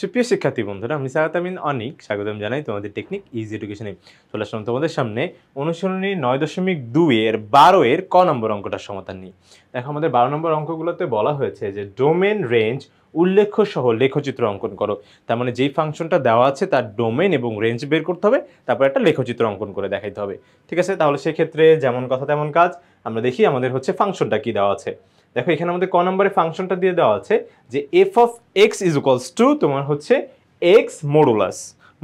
সুপ্রিয় শিক্ষার্থী বন্ধুরা, আমি সারাত আমিন অনিক স্বাগতম জানাই তোমাদের টেকনিক ইজি এডুকেশনে। চলে আসলাম তোমাদের সামনে অনুশীলনী 9.2 এর 12 এর ক নম্বর অঙ্কটার সমাধান নিয়ে। দেখো, আমাদের 12 নম্বর অঙ্কগুলোতে বলা হয়েছে যে ডোমেন রেঞ্জ উল্লেখ্য সহ লেখচিত্র অঙ্কন করো। তার মানে যেই ফাংশনটা দেওয়া আছে তার ডোমেন এবং রেঞ্জ বের করতে হবে, তারপর একটা লেখচিত্র অঙ্কন করে দেখাইতে হবে। ঠিক আছে, তাহলে সেক্ষেত্রে যেমন কথা তেমন কাজ। আমরা দেখি আমাদের হচ্ছে ফাংশনটা কি দেওয়া আছে। দেখো, এখানে আমাদের ক নম্বরে ফাংশনটা দিয়ে দেওয়া আছে যে F of x is equals to তোমার হচ্ছে এক্স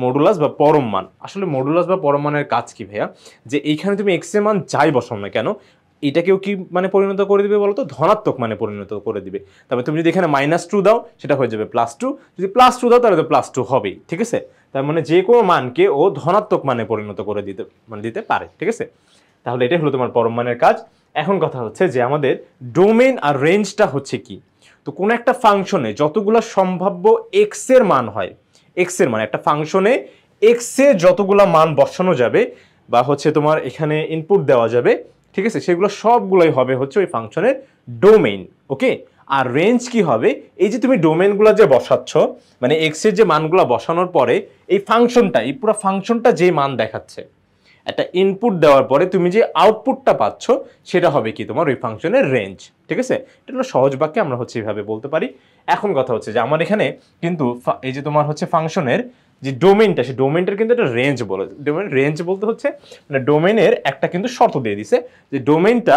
মডুলাস বা পরম মান। আসলে মডুলাস বা পরম মানের কাজ কি ভাইয়া? যে এইখানে তুমি এক্স এর মান যাই বসাও না কেন, এটাকেও কি মানে পরিণত করে দিবে বলো তো? ধনাত্মক মানে পরিণত করে দিবে। তারপরে তুমি যদি এখানে -2 দাও সেটা হয়ে যাবে +2, যদি +2 দাও তাহলে তো +2 হবেই। ঠিক আছে, তার মানে যে কোনো মানকে ও ধনাত্মক মানে পরিণত করে দিতে পারে। ঠিক আছে, তাহলে এটাই হলো তোমার পরম মানের কাজ। এখন কথা হচ্ছে যে আমাদের ডোমেন আর রেঞ্জটা হচ্ছে কি। তো কোন একটা ফাংশনে যতগুলো সম্ভাব্য এক্স এর মান হয়, এক্স এর মান একটা ফাংশনে এক্স এর যতগুলো মান বসানো যাবে বা হচ্ছে তোমার এখানে ইনপুট দেওয়া যাবে, ঠিক আছে, সেগুলো সবগুলোই হবে হচ্ছে ওই ফাংশনের ডোমেইন। ওকে, আর রেঞ্জ কি হবে? এই যে তুমি ডোমেইনগুলো যে বসাচ্ছ, মানে এক্স এর যে মানগুলো বসানোর পরে এই ফাংশনটা, এই পুরো ফাংশনটা যে মান দেখাচ্ছে, একটা ইনপুট দেওয়ার পরে তুমি যে আউটপুটটা পাচ্ছ সেটা হবে কি তোমার ওই ফাংশনের রেঞ্জ। ঠিক আছে, এটা হলো সহজ বাক্যে আমরা হচ্ছে এইভাবে বলতে পারি। এখন কথা হচ্ছে যে আমার এখানে কিন্তু এই যে তোমার হচ্ছে ফাংশনের যে ডোমেইনটা, সেই ডোমেইনটার কিন্তু একটা রেঞ্জ বলে। ডোমেইন রেঞ্জ বলতে হচ্ছে মানে ডোমেইনের একটা কিন্তু শর্ত দিয়ে দিছে যে ডোমেইনটা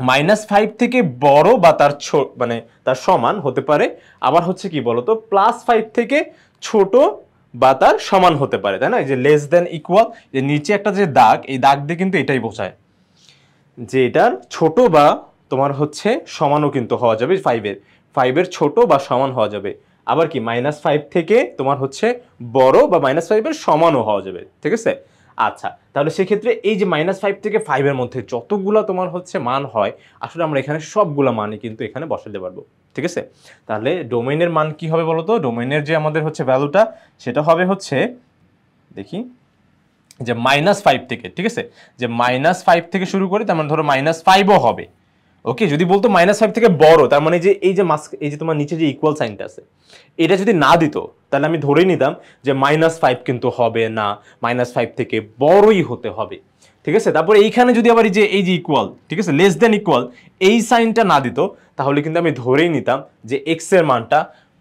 -5 থেকে বড় বা তার মানে তার সমান হতে পারে, আবার হচ্ছে কি বলতো +5 থেকে ছোট বা তার সমান হতে পারে, তাই না? এই যে লেস দেন ইকুয়াল, যে নিচে একটা যে দাগ, এই দাগ দিয়ে কিন্তু এটাই বোঝায় যে এটার ছোট বা তোমার হচ্ছে সমানও কিন্তু হওয়া যাবে। 5-এর ছোট বা সমান হওয়া যাবে। আবার কি -5 থেকে তোমার হচ্ছে বড় বা -5-এর সমানও হওয়া যাবে। ঠিক আছে, আচ্ছা, তাহলে সেক্ষেত্রে এই যে -5 থেকে 5-এর মধ্যে যতগুলা তোমার হচ্ছে মান হয়, আসলে আমরা এখানে সবগুলা মানই কিন্তু এখানে বসাতে পারবো। ঠিক আছে, তাহলে ডোমেইনের মান কি হবে বলতো? ডোমেইনের যে আমাদের হচ্ছে ভ্যালুটা, সেটা হবে হচ্ছে, দেখি, যে -5 থেকে, ঠিক আছে, যে -5 থেকে শুরু করে, তার মানে ধরো -5ও হবে। ওকে, যদি বলতো -5 থেকে বড়, তার মানে যে এই যে এই যে তোমার নিচে যে ইকুয়াল সাইনটা আছে, এটা যদি না দিত তাহলে আমি ধরেই নিতাম যে -5 কিন্তু হবে না, -5 থেকে বড়ই হতে হবে। ঠিক আছে, তারপর এইখানে যদি আবার এই যে ইকুয়াল, ঠিক আছে, লেস দেন ইকুয়াল, এই সাইনটা না দিত, তাহলে কিন্তু আমি ধরেই নিতাম যে এক্স এর মানটা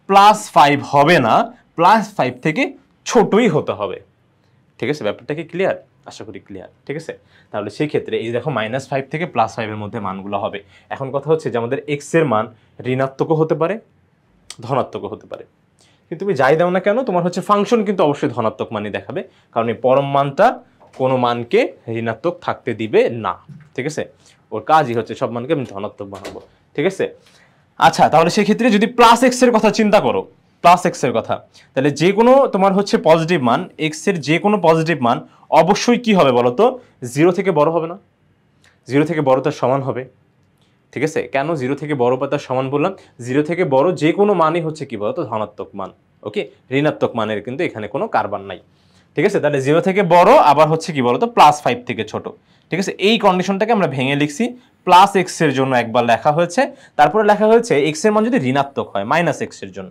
+5 হবে না, +5 থেকে ছোটই হতে হবে। ঠিক আছে, ব্যাপারটা কি ক্লিয়ার? আশা করি ক্লিয়ার। ঠিক আছে, তাহলে সেই ক্ষেত্রে এই দেখো -5 থেকে +5 এর মধ্যে মানগুলো হবে। এখন কথা হচ্ছে যে আমাদের এক্স এর মান ঋণাত্মকও হতে পারে, ধনাত্মকও হতে পারে। কিন্তু তুমি যাই দাও না কেন, তোমার হচ্ছে ফাংশন কিন্তু অবশ্যই ধনাত্মক মানই দেখাবে, কারণ এই পরম মানটা কোনো মানকে ঋণাত্মক থাকতে দিবে না। ঠিক আছে, ওর কাজই হচ্ছে সব মানকে আমি ধনাত্মক বানাবো। ঠিক আছে, আচ্ছা, তাহলে সেক্ষেত্রে যদি +x এর কথা চিন্তা করো, +x এর কথা, তাহলে যে কোনো তোমার হচ্ছে পজিটিভ মান, x এর যে কোনো পজিটিভ মান অবশ্যই কি হবে বলো তো? 0 থেকে বড় হবে না? 0 থেকে বড় তার সমান হবে। ঠিক আছে, কেন 0 থেকে বড় বা তার সমান বললাম? 0 থেকে বড় যে কোনো মানই হচ্ছে কি বলতো? ধনাত্মক মান। ওকে, ঋণাত্মক মানের কিন্তু এখানে কোনো কারবার নাই। ঠিক আছে, তাহলে 0 থেকে বড়, আবার হচ্ছে কি বলতো +5 থেকে ছোট। ঠিক আছে, এই কন্ডিশনটাকে আমরা ভেঙে লিখছি। +x এর জন্য একবার লেখা হয়েছে, তারপরে লেখা হয়েছে x এর মান যদি ঋণাত্মক হয়, -x এর জন্য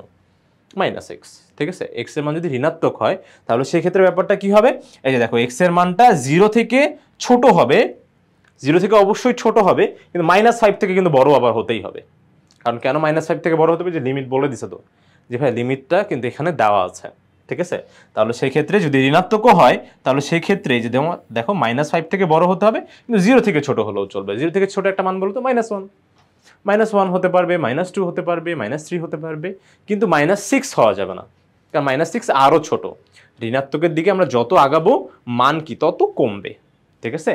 -x। ঠিক আছে, x এর মান যদি ঋণাত্মক হয় তাহলে সেই ক্ষেত্রে ব্যাপারটা কি হবে? এই যে দেখো, x এর মানটা 0 থেকে ছোট হবে, 0 থেকে অবশ্যই ছোট হবে, কিন্তু -5 থেকে কিন্তু বড় আবার হতেই হবে। কারণ কেন -5 থেকে বড় হতে হবে? যে লিমিট বলে দিছে তো, যে ভাই লিমিটটা কিন্তু এখানে দেওয়া আছে। ঠিক আছে, তাহলে সেই ক্ষেত্রে যদি ঋণাত্মকও হয় তাহলে সেই ক্ষেত্রে যে দেখো -5 থেকে বড় হতে হবে, কিন্তু 0 থেকে ছোট হলেও চলবে। 0 থেকে ছোট একটা মান বলতো -1, -1 হতে পারবে, -2 হতে পারবে, -3 হতে পারবে, কিন্তু -6 হওয়া যাবে না, কারণ -6 আরও ছোট। ঋণাত্মকের দিকে আমরা যত আগাবো মান কি তত কমবে। ঠিক আছে,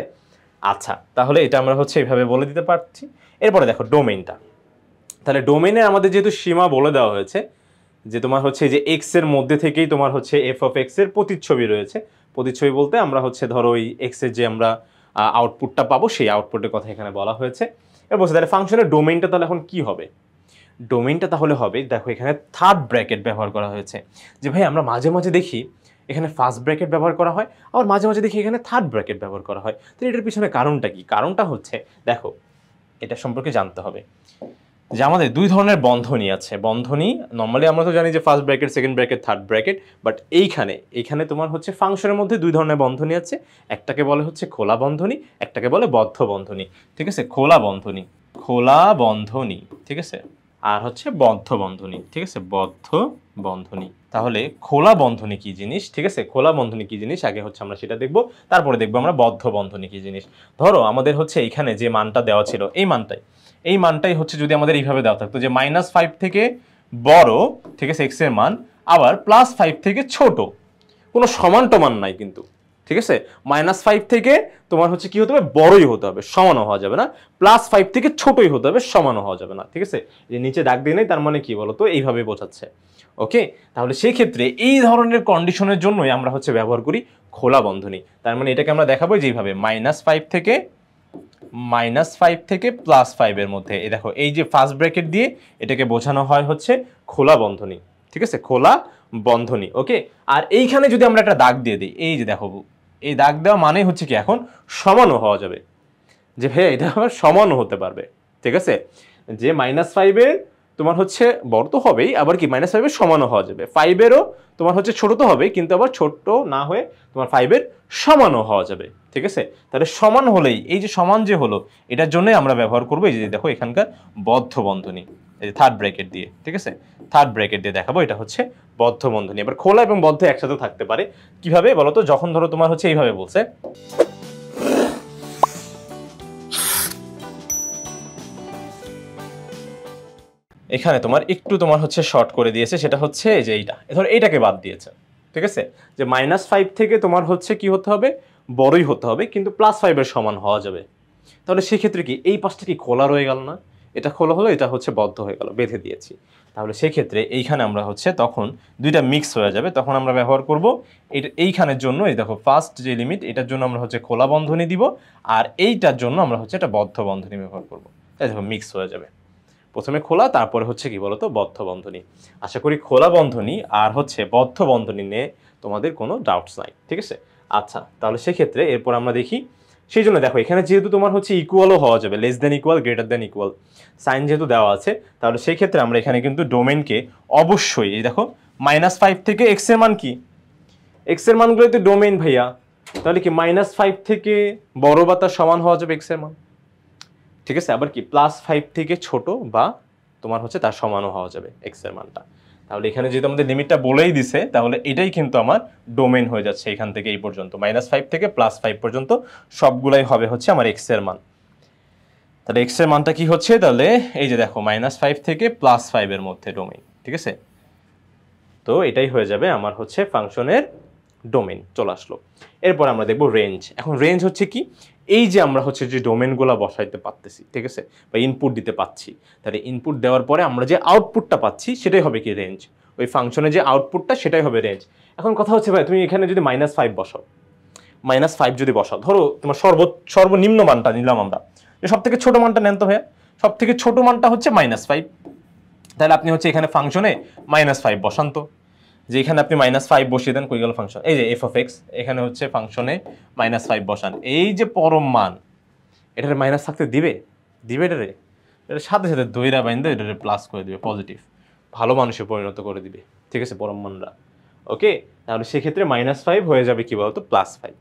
আচ্ছা, তাহলে এটা আমরা হচ্ছে এইভাবে বলে দিতে পারছি। এরপরে দেখো ডোমেইনটা, তাহলে ডোমেইনে আমাদের যেহেতু সীমা বলে দেওয়া হয়েছে যে তোমার হচ্ছে যে এক্স এর মধ্যে থেকেই তোমার হচ্ছে এফ অফ এক্স এর প্রতিচ্ছবি রয়েছে। প্রতিচ্ছবি বলতে আমরা হচ্ছে ধরো ওই এক্স এর যে আমরা আউটপুটটা পাবো সেই আউটপুটের কথা এখানে বলা হয়েছে। এবার বলছে তাহলে ফাংশনের ডোমেইনটা তাহলে এখন কি হবে? ডোমেইনটা তাহলে হবে, দেখো এখানে থার্ড ব্র্যাকেট ব্যবহার করা হয়েছে। যে ভাই আমরা মাঝে মাঝে দেখি এখানে ফার্স্ট ব্র্যাকেট ব্যবহার করা হয়, আবার মাঝে মাঝে দেখি এখানে থার্ড ব্র্যাকেট ব্যবহার করা হয়। তো এটার পিছনে কারণটা কি? কারণটা হচ্ছে, দেখো এটা সম্পর্কে জানতে হবে। যে আমাদের দুই ধরনের বন্ধনী আছে। বন্ধনী নর্মালি আমরা তো জানি যে first bracket, second bracket, third bracket, but এইখানে তোমার হচ্ছে ফাংশনের মধ্যে দুই ধরনের বন্ধনী আছে। একটাকে বলে হচ্ছে খোলা বন্ধনী, একটাকে বলে বদ্ধ বন্ধনী। ঠিক আছে, খোলা বন্ধনী, খোলা বন্ধনী, ঠিক আছে, আর হচ্ছে বদ্ধ বন্ধনী। ঠিক আছে, বদ্ধ বন্ধনী। তাহলে খোলা বন্ধনী কি জিনিস, ঠিক আছে, খোলা বন্ধনী কি জিনিস আগে হচ্ছে আমরা সেটা দেখব, তারপরে দেখবো আমরা বদ্ধ বন্ধনী কি জিনিস। ধরো আমাদের হচ্ছে এখানে যে মানটা দেওয়া ছিল এই মানটাই হচ্ছে যদি আমাদের এইভাবে দেওয়া থাকতো যে -5 থেকে বড়, ঠিক আছে, এক্স এর মান, আবার +5 থেকে ছোট, কোনো সমান টমান নাই কিন্তু। ঠিক আছে, -5 থেকে তোমার হচ্ছে কি হতে হবে, বড়ই হতে হবে, সমানও হওয়া যাবে না। +5 থেকে ছোটই হতে হবে, সমানও হওয়া যাবে না। ঠিক আছে, যে নিচে দাগ দিয়ে নেই তার মানে কি বলতো, এইভাবে বোঝাচ্ছে। ওকে, তাহলে সেই ক্ষেত্রে এই ধরনের কন্ডিশনের জন্যই আমরা হচ্ছে ব্যবহার করি খোলা বন্ধনী। তার মানে এটাকে আমরা দেখাবো যেইভাবে -5 থেকে +5 এর মধ্যে, এই দেখো এই যে ফার্স্ট ব্র্যাকেট দিয়ে এটাকে বোঝানো হয় হচ্ছে খোলা বন্ধনী। ঠিক আছে, খোলা বন্ধনী। ওকে, আর এইখানে যদি আমরা একটা দাগ দিয়ে দিই, এই যে দেখো এই দাগ দেওয়া মানে হচ্ছে কি এখন সমানও হওয়া যাবে, যে ভাই এটা আবার সমানও হতে পারবে। ঠিক আছে, যে -5 এর তোমার হচ্ছে বড় তো হবেই, আবার কি -5 এর সমানও হওয়া যাবে, 5 এরও তোমার হচ্ছে ছোট তো হবে, কিন্তু আবার ছোট না হয়ে তোমার 5 এর সমানও হওয়া যাবে। ঠিক আছে, তাহলে সমান হলেই, এই যে সমান যে হলো, এটার জন্যই আমরা ব্যবহার করবো এই যে দেখো এখানকার বদ্ধ বন্ধনী, এই যে থার্ড ব্র্যাকেট দিয়ে। ঠিক আছে, থার্ড ব্র্যাকেট দিয়ে দেখাবো এটা হচ্ছে বদ্ধ বন্ধনী। এবার খোলা এবং বদ্ধ একসাথে থাকতে পারে কিভাবে বলতো, যখন ধরো তোমার হচ্ছে এইভাবে বলছে, এখানে তোমার একটু তোমার হচ্ছে শর্ট করে দিয়েছে, সেটা হচ্ছে যে এইটা, ধর এইটাকে বাদ দিয়েছে। ঠিক আছে, যে -5 থেকে তোমার হচ্ছে কি হতে হবে, বড়ই হতে হবে, কিন্তু +5 এর সমান হওয়া যাবে। তাহলে সেক্ষেত্রে কি এই পাশটা কি খোলা রয়ে গেল না, এটা খোলা হলো, এটা হচ্ছে বদ্ধ হয়ে গেল, বেঁধে দিয়েছি। তাহলে সেক্ষেত্রে এইখানে আমরা হচ্ছে তখন দুইটা মিক্স হয়ে যাবে, তখন আমরা ব্যবহার করব এইখানের জন্য, এই দেখো ফার্স্ট যে লিমিট, এটার জন্য আমরা হচ্ছে খোলা বন্ধনী দিব, আর এইটার জন্য আমরা হচ্ছে একটা বদ্ধ বন্ধনী ব্যবহার করব। তাই দেখো মিক্স হয়ে যাবে, প্রথমে খোলা, তারপরে হচ্ছে কি বলতো বদ্ধ বন্ধনী। আশা করি খোলা বন্ধনী আর হচ্ছে বদ্ধ বন্ধনী নিয়ে তোমাদের কোনো ডাউটস নাই। ঠিক আছে, আচ্ছা, তাহলে সেক্ষেত্রে এরপর আমরা দেখি, সেই জন্য দেখো এখানে যেহেতু তোমার হচ্ছে ইকুয়ালও হওয়া যাবে, less than equal, greater than equal sign যেহেতু দেওয়া আছে, তাহলে সেই ক্ষেত্রে আমরা এখানে কিন্তু ডোমেনকে অবশ্যই, এই দেখো -5 থেকে এক্স এর মান কি, এক্স এর মানগুলো তো ডোমেন ভাইয়া, তাহলে কি -5 থেকে বড় বা তার সমান হওয়া যাবে এক্স এর মান। ঠিক আছে, আবার কি +5 থেকে ছোট বা তোমার হচ্ছে তার সমানও হওয়া যাবে এক্স এর মানটা। তাহলে এখানে যেহেতু আমাদের লিমিটটা বলেই দিছে, তাহলে এটাই কিন্তু আমার ডোমেন হয়ে যাচ্ছে, এখান থেকে এই পর্যন্ত -5 থেকে +5 পর্যন্ত সবগুলাই হবে হচ্ছে আমার এক্স এর মান। তাহলে এক্স এর মানটা কি হচ্ছে, তাহলে এই যে দেখো -5 থেকে +5 এর মধ্যে ডোমেন। ঠিক আছে, তো এটাই হয়ে যাবে আমার হচ্ছে ফাংশনের ডোমেন চলে আসলো। এরপর আমরা দেখবো রেঞ্জ। এখন রেঞ্জ হচ্ছে কি, এই যে আমরা হচ্ছে যে ডোমেনগুলো বসাইতে পারতেছি, ঠিক আছে, বা ইনপুট দিতে পাচ্ছি, তাহলে ইনপুট দেওয়ার পরে আমরা যে আউটপুটটা পাচ্ছি সেটাই হবে কি রেঞ্জ, ওই ফাংশনে যে আউটপুটটা সেটাই হবে রেঞ্জ। এখন কথা হচ্ছে ভাই তুমি এখানে যদি -5 বসাও, -5 যদি বসাও, ধরো তোমার সর্বনিম্ন মানটা নিলাম আমরা, যে সব থেকে ছোট মানটা নেন তো ভাইয়া, সব থেকে ছোট মানটা হচ্ছে -5, তাহলে আপনি হচ্ছে এখানে ফাংশনে -5 বসান তো, যে এখানে আপনি -5 বসিয়ে দেন, কই গেল ফাংশন, এই যে f of x, এখানে হচ্ছে ফাংশনে -5 বসান, এই যে পরম মান, এটার মাইনাস থাকতে দিবে, দিবে এটারে, এটার সাথে সাথে দইরা বাইন্দা এটারে প্লাস করে দিবে, পজিটিভ ভালো মানুষে পরিণত করে দিবে। ঠিক আছে, পরম মানরা। ওকে, তাহলে সেক্ষেত্রে -5 হয়ে যাবে কি বলতো +5।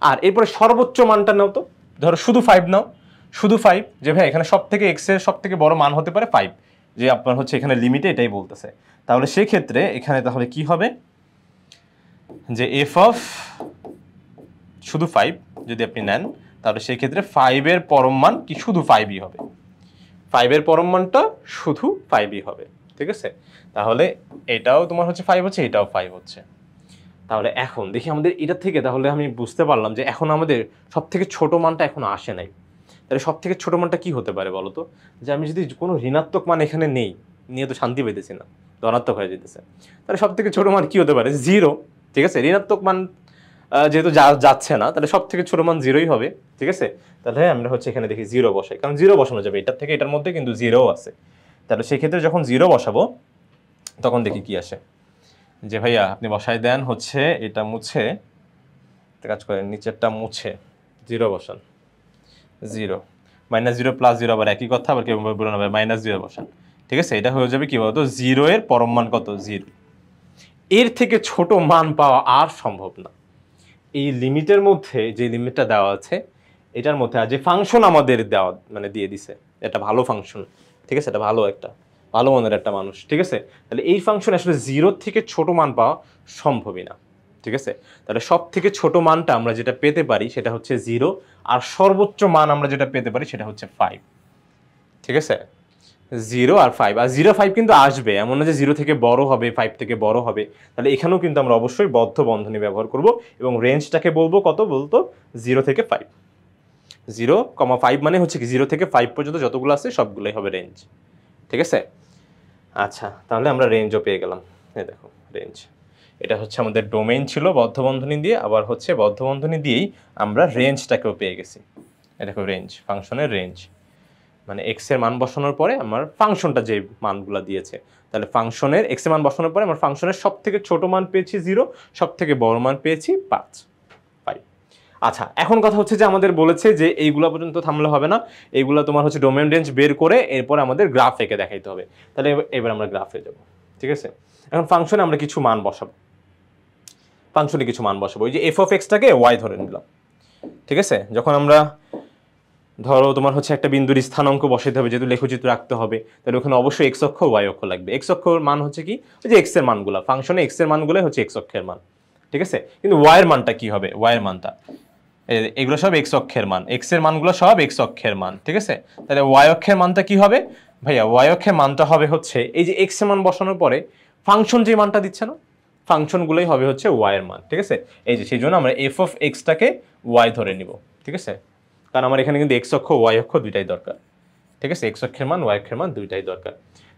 আর এরপরে সর্বোচ্চ মানটা নাও তো, ধরো শুধু 5 নাও, শুধু 5, যে ভাই এখানে সব থেকে x এর সব থেকে বড় মান হতে পারে 5, যে আপনার হচ্ছে এখানে লিমিটে এটাই বলতেছে। তাহলে সেই ক্ষেত্রে এখানে তাহলে কি হবে, যে f অফ শুধু 5 যদি আপনি নেন, তাহলে সেই ক্ষেত্রে 5 এর পরম মান কি শুধু 5ই হবে, 5 এর পরম মানটা শুধু 5ই হবে। ঠিক আছে, তাহলে এটাও তোমার হচ্ছে 5 হচ্ছে, এটাও 5 হচ্ছে। তাহলে এখন দেখি আমাদের এটা থেকে, তাহলে আমি বুঝতে পারলাম যে এখন আমাদের সব থেকে ছোট মানটা এখন আসে নাই। তাহলে সব থেকে ছোট মানটা কি হতে পারে বলো তো, যে আমি যদি কোনো ঋণাত্মক মান এখানে নেই, নিয়ে তো শান্তি পেতেছি না, ধনাত্মক হয়ে যেতেছে, তাহলে সব থেকে ছোট মান কি হতে পারে, 0। ঠিক আছে, ঋণাত্মক মান যেহেতু যাচ্ছে না, তাহলে সব থেকে ছোট মান 0ই হবে। ঠিক আছে, তাহলে আমরা হচ্ছে এখানে দেখি 0 বসাই, কারণ 0 বসানো যাবে, এটার থেকে এটার মধ্যে কিন্তু 0 আছে। তাহলে সেই ক্ষেত্রে যখন 0 বসাবো তখন দেখি কি আসে, যে ভাইয়া আপনি বসাই দেন হচ্ছে এটা মুছে, একটা কাজ করেন নিচেরটা মুছে 0 বসান, 0 -0 +0 আবার একই কথা, আবার কেউ বলুন আবার -0 বসান, ঠিক আছে? এটা হয়ে যাবে কি বলতো 0 এর পরম মান কত 0। এর থেকে ছোট মান পাওয়া আর সম্ভব না। এই লিমিটের মধ্যে যে লিমিটটা দেওয়া আছে এটার মধ্যে আর যে ফাংশন আমাদের দেওয়া মানে দিয়ে দিছে, এটা ভালো ফাংশন, ঠিক আছে? এটা ভালো মনের একটা মানুষ, ঠিক আছে? তাহলে এই ফাংশন আসলে 0 থেকে ছোট মান পাওয়া সম্ভবই না, ঠিক আছে? তাহলে সব থেকে ছোট মানটা আমরা যেটা পেতে পারি সেটা হচ্ছে 0, আর সর্বোচ্চ মান আমরা যেটা পেতে পারি সেটা হচ্ছে 5, ঠিক আছে? 0 আর 5, আর 0 5 কিন্তু আসবে, এমন না যে 0 থেকে বড় হবে 5 থেকে বড় হবে। তাহলে এখানেও কিন্তু আমরা অবশ্যই বদ্ধ বন্ধনী ব্যবহার করব এবং রেঞ্জটাকে বলবো কত বলতো 0 থেকে 5। 0,5 মানে হচ্ছে কি 0 থেকে 5 পর্যন্ত যতগুলো আছে সবগুলোই হবে রেঞ্জ, ঠিক আছে? আচ্ছা, তাহলে আমরা রেঞ্জও পেয়ে গেলাম। এই দেখো রেঞ্জ, এটা হচ্ছে আমাদের ডোমেইন ছিল বদ্ধ বন্ধনী দিয়ে, আবার হচ্ছে বদ্ধ বন্ধনী দিয়েই আমরা রেঞ্জটাকেও পেয়ে গেছি। এই দেখো রেঞ্জ, ফাংশনের রেঞ্জ মানে এক্স এর মান বসানোর পরে আমার ফাংশনটা যে মানগুলো দিয়েছে, তাহলে ফাংশনের এক্স এর মান বসানোর পরে আমার ফাংশনের সব থেকে ছোট মান পেয়েছি 0, সব থেকে বড় মান পেয়েছি 5। আচ্ছা, এখন কথা হচ্ছে যে আমাদের বলেছে যে এইগুলা পর্যন্ত থামলে হবে না, এইগুলা তোমার হচ্ছে ডোমেইন রেঞ্জ বের করে এরপর আমাদের গ্রাফ এঁকে দেখাইতে হবে। তাহলে এবার আমরা গ্রাফে যাব, ঠিক আছে? এখন ফাংশনে আমরা কিছু মান বসাবো, ফাংশনে কিছু মান বসাবো। ওই যে এফ অফ এক্সটাকে ওয়াই ধরে নিলাম, ঠিক আছে? যখন আমরা ধরো তোমার হচ্ছে একটা বিন্দুর স্থানাঙ্ক বসাইতে হবে, যেহেতু লেখচিত্র রাখতে হবে, তাহলে ওখানে অবশ্যই এক্স অক্ষ ওয়াই অক্ষ লাগবে। এক্স অক্ষর মান হচ্ছে কি ওই যে এক্স এর মানগুলো, ফাংশনে এক্স এর মানগুলো হচ্ছে এক্স অক্ষের মান, ঠিক আছে? কিন্তু ওয়াই এর মানটা কি হবে? ওয়াই এর মানটা এগুলো সব এক্স অক্ষের মান, এক্স এর মানগুলো সব এক্স অক্ষের মান, ঠিক আছে? তাহলে ওয়াই অক্ষের মানটা কি হবে ভাইয়া? ওয়াই অক্ষের মানটা হবে হচ্ছে এই যে এক্স এর মান বসানোর পরে ফাংশন যে মানটা দিচ্ছে না, ফাংশনগুলোই হবে হচ্ছে ওয়াই এর মান, ঠিক আছে? এই যে সেই জন্য আমরা এফ অফ এক্সটাকে ওয়াই ধরে নিব, ঠিক আছে? কারণ আমার এখানে কিন্তু এক্স অক্ষ ওয়াই অক্ষ দুইটাই দরকার, ঠিক আছে? এক্স অক্ষের মান ওয়াই অক্ষের মান দুইটাই দরকার।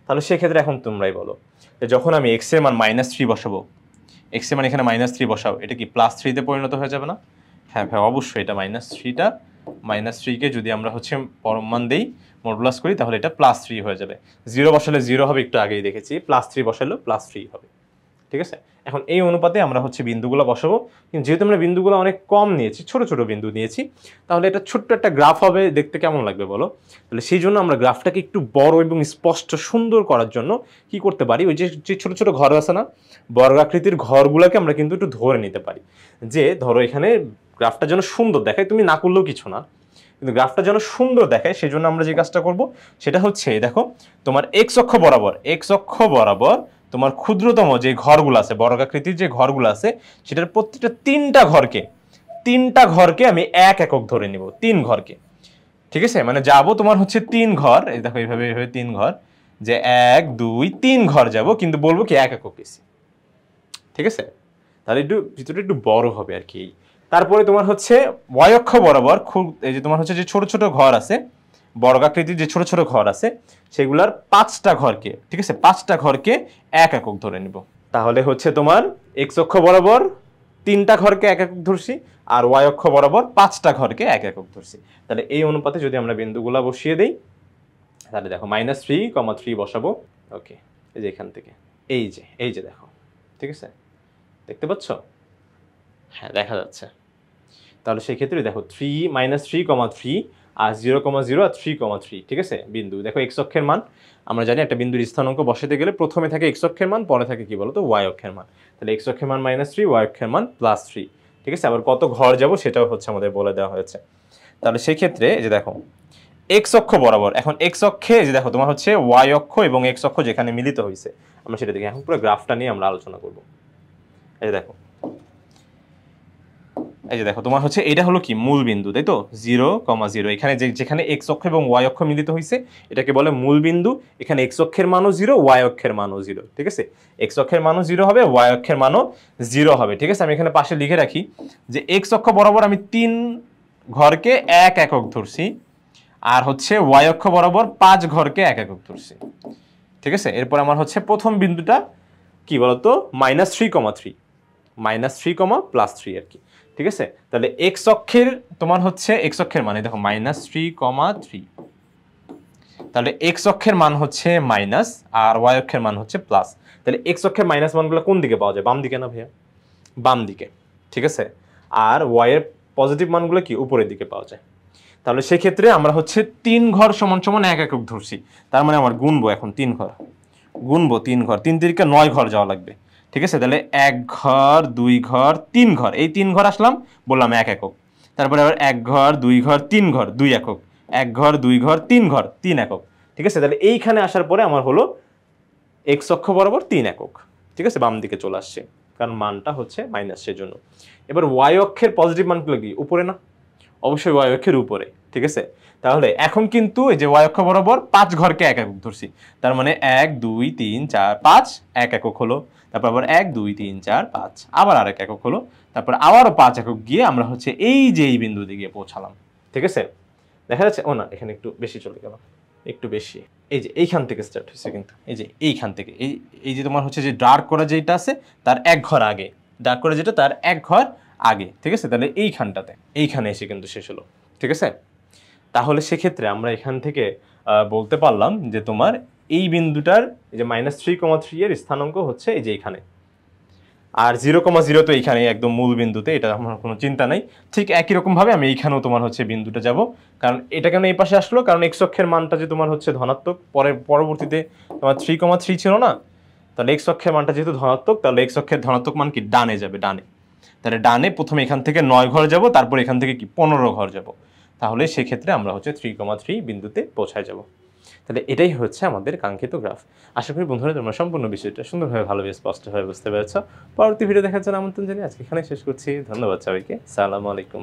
তাহলে সেক্ষেত্রে এখন তোমরাই বলো যে যখন আমি এক্স এর মান -3 বসাবো, এক্স এর মান এখানে -3 বসাও, এটা কি +3 তে পরিণত হয়ে যাবে না? হ্যাঁ ভাই অবশ্যই, এটা -3টা -3কে যদি আমরা হচ্ছে পরম মান দেই, মডুলাস করি, তাহলে এটা +3 হয়ে যাবে। 0 বসালে 0 হবে, একটু আগেই দেখেছি, +3 বসালেও +3 হবে, ঠিক আছে? এখন এই অনুপাতে আমরা হচ্ছে বিন্দুগুলো বসাবো, কিন্তু যেহেতু আমরা বিন্দুগুলো অনেক কম নিয়েছি, ছোট ছোট বিন্দু নিয়েছি, তাহলে এটা ছোট্ট একটা গ্রাফ হবে, দেখতে কেমন লাগবে বলো? তাহলে সেই জন্য আমরা গ্রাফটাকে একটু বড় এবং স্পষ্ট সুন্দর করার জন্য কি করতে পারি, ওই যে ছোট ছোট ঘর আছে না, বর্গাকৃতির ঘরগুলোকে আমরা কিন্তু একটু ধরে নিতে পারি, যে ধরো এখানে গ্রাফটা যেন সুন্দর দেখায়, তুমি না করলেও কিছু না, কিন্তু গ্রাফটা যেন সুন্দর দেখায় সেই জন্য আমরা যে কাজটা করব সেটা হচ্ছে দেখো তোমার এক্স অক্ষ বরাবর তোমার ক্ষুদ্রতম যে ঘরগুলো আছে, বর্গাকৃতির যে ঘরগুলো আছে, সেটার প্রত্যেকটা তিনটা ঘরকে আমি এক একক ধরে নিব, 3 ঘরকে, ঠিক আছে? মানে যাবো তোমার হচ্ছে 3 ঘর, এই দেখো এইভাবে 3 ঘর, যে 1 2 3 ঘর যাব, কিন্তু বলবো কি এক একক বেশি, ঠিক আছে? তাহলে একটু ভিতরে একটু বড় হবে আর কি। তারপরে তোমার হচ্ছে ওয়াই অক্ষ বরাবর খুব এই যে তোমার হচ্ছে যে ছোট ছোট ঘর আছে, বর্গাকৃতির যে ছোট ছোট ঘর আছে, সেগুলার 5টা ঘরকে, ঠিক আছে, 5টা ঘরকে এক একক ধরে নিব। তাহলে হচ্ছে তোমার এক্স অক্ষ বরাবর 3টা ঘরকে এক একক ধরছি, আর ওয়াই অক্ষ বরাবর 5টা ঘরকে এক একক ধরছি। তাহলে এই অনুপাতে যদি আমরা বিন্দুগুলা বসিয়ে দেই, তাহলে দেখো -3,3 বসাবো, ওকে, এই যে এখান থেকে এই যে দেখো, ঠিক আছে? দেখতে পাচ্ছ? হ্যাঁ দেখা যাচ্ছে। তাহলে সেই ক্ষেত্রে দেখো -3,3 আর 0,0 আর 3,3, ঠিক আছে? বিন্দু দেখো এক্স অক্ষের মান, আমরা জানি একটা বিন্দুর স্থানাঙ্ক বসাতে গেলে প্রথমে থাকে এক্স অক্ষের মান, পরে থাকে কি বলতো ওয়াই অক্ষের মান। তাহলে এক্স অক্ষের মান -3, ওয়াই অক্ষের মান +3, ঠিক আছে? আবার কত ঘর যাব সেটাও হচ্ছে আমাদের বলে দেওয়া হয়েছে। তাহলে সেই ক্ষেত্রে যে দেখো এক্স অক্ষ বরাবর, এখন এক্স অক্ষে যে দেখো তোমার হচ্ছে ওয়াই অক্ষ এবং এক্স অক্ষ যেখানে মিলিত হয়েছে, আমরা সেটা দেখি। এখন পুরো গ্রাফটা নিয়ে আমরা আলোচনা করব। এই যে দেখো তোমার হচ্ছে এটা হলো কি মূল বিন্দু, তাই তো? 0,0, এখানে যেখানে এক্স অক্ষ এবং ওয়াই অক্ষ মিলিত হয়েছে এটাকে বলে মূল বিন্দু। এখানে এক্স অক্ষের মানও 0, ওয়াই অক্ষের মানও 0, ঠিক আছে? এক্স অক্ষের মানও 0 হবে, ওয়াই অক্ষের মানও 0 হবে, ঠিক আছে? আমি এখানে পাশে লিখে রাখি যে এক্স অক্ষ বরাবর আমি 3 ঘরকে এক একক ধরছি, আর হচ্ছে ওয়াই অক্ষ বরাবর 5 ঘরকে এক একক ধরছি, ঠিক আছে? এরপর আমার হচ্ছে প্রথম বিন্দুটা কি বলতো -3,3 -3, আর কি, ঠিক আছে? তাহলে এক্স অক্ষের তোমার হচ্ছে এক্স অক্ষের মানে দেখো -3,3, তাহলে এক্স অক্ষের মান হচ্ছে মাইনাস আর ওয়াই অক্ষের মান হচ্ছে প্লাস। তাহলে এক্স অক্ষের মাইনাস মানগুলো কোন দিকে পাওয়া যায়? বাম দিকে না ভাইয়া? বাম দিকে, ঠিক আছে? আর ওয়াই এর পজিটিভ মানগুলো কি উপরের দিকে পাওয়া যায়। তাহলে সেক্ষেত্রে আমরা হচ্ছে 3 ঘর সমান সমান 1 একক ধরছি, তার মানে আমার গুনবো এখন 3 ঘর, গুনবো 3 ঘর, 3 তিরিকা 9 ঘর যাওয়া লাগবে, ঠিক আছে। তাহলে 1 ঘর 2 ঘর 3 ঘর, এই 3 ঘর আসলাম, বললাম 1 একক। তারপরে আবার 1 ঘর 2 ঘর 3 ঘর 2 একক, 1 ঘর 2 ঘর 3 ঘর 3 একক, ঠিক আছে। তাহলে এইখানে আসার পরে আমার হলো এক্স অক্ষ বরাবর 3 একক, ঠিক আছে, বাম দিকে চলে আসছে, কারণ মানটা হচ্ছে মাইনাস, সেজন্য। এবার ওয়াই অক্ষের পজিটিভ মানগুলো কি উপরে না? অবশ্যই ওয়াই অক্ষের উপরে, ঠিক আছে। তাহলে এখন কিন্তু এই যে ওয়াই অক্ষ বরাবর 5 ঘরকে 1 একক ধরছি, তার মানে 1 2 3 4 5 1 একক হলো, তারপর আবার 1 2 3 4 5 আবার আরেক একক হলো, তারপর আবারও 5 একক গিয়ে আমরা হচ্ছে এই যে এই বিন্দুতে গিয়ে পৌঁছালাম, ঠিক আছে। দেখা যাচ্ছে, ও না, এখানে একটু বেশি চলে গেল, একটু বেশি। এই যে এইখান থেকে স্টার্ট হয়েছে, কিন্তু এই যে এইখান থেকে এই যে তোমার হচ্ছে যে ডার্ক করা যেটা আছে তার 1 ঘর আগে, ডার্ক করা যেটা তার 1 ঘর আগে, ঠিক আছে। তাহলে এইখানটাতে, এইখানে এসে কিন্তু শেষ হলো, ঠিক আছে। তাহলে সেক্ষেত্রে আমরা এখান থেকে বলতে পারলাম যে তোমার এই বিন্দুটার এই যে -3,3 এর স্থানাঙ্ক হচ্ছে এই যে এইখানে, আর 0,0 তো এইখানে একদম মূল বিন্দুতে, এটা আমার কোনো চিন্তা নাই। ঠিক একই রকম ভাবে আমি এইখানেও তোমার হচ্ছে বিন্দুটা যাব, কারণ এটা কেন এই পাশে আসলো, কারণ এক্স অক্ষের মানটা যে তোমার হচ্ছে ধনাত্মক, পরবর্তীতে তোমার 3,3 ছিল না, তাহলে এক্স অক্ষের মানটা যেহেতু ধনাত্মক, তাহলে এক্স অক্ষের ধনাত্মক মান কি ডানে যাবে, ডানে। তাহলে ডানে প্রথমে এখান থেকে 9 ঘর যাব, তারপর এখান থেকে কি 15 ঘর যাব, তাহলে সেক্ষেত্রে আমরা হচ্ছে 3,3 বিন্দুতে পৌঁছায় যাব। তাহলে এটাই হচ্ছে আমাদের কাঙ্ক্ষিত গ্রাফ। আশা করি বন্ধুরা তোমরা সম্পূর্ণ বিষয়টা সুন্দরভাবে, ভালোভাবে, স্পষ্টভাবে বুঝতে পেরেছ। পরবর্তী ভিডিও দেখার জন্য আমন্ত্রণ জানিয়ে আজকে এখানে শেষ করছি। ধন্যবাদ সবাইকে, সালামু আলাইকুম।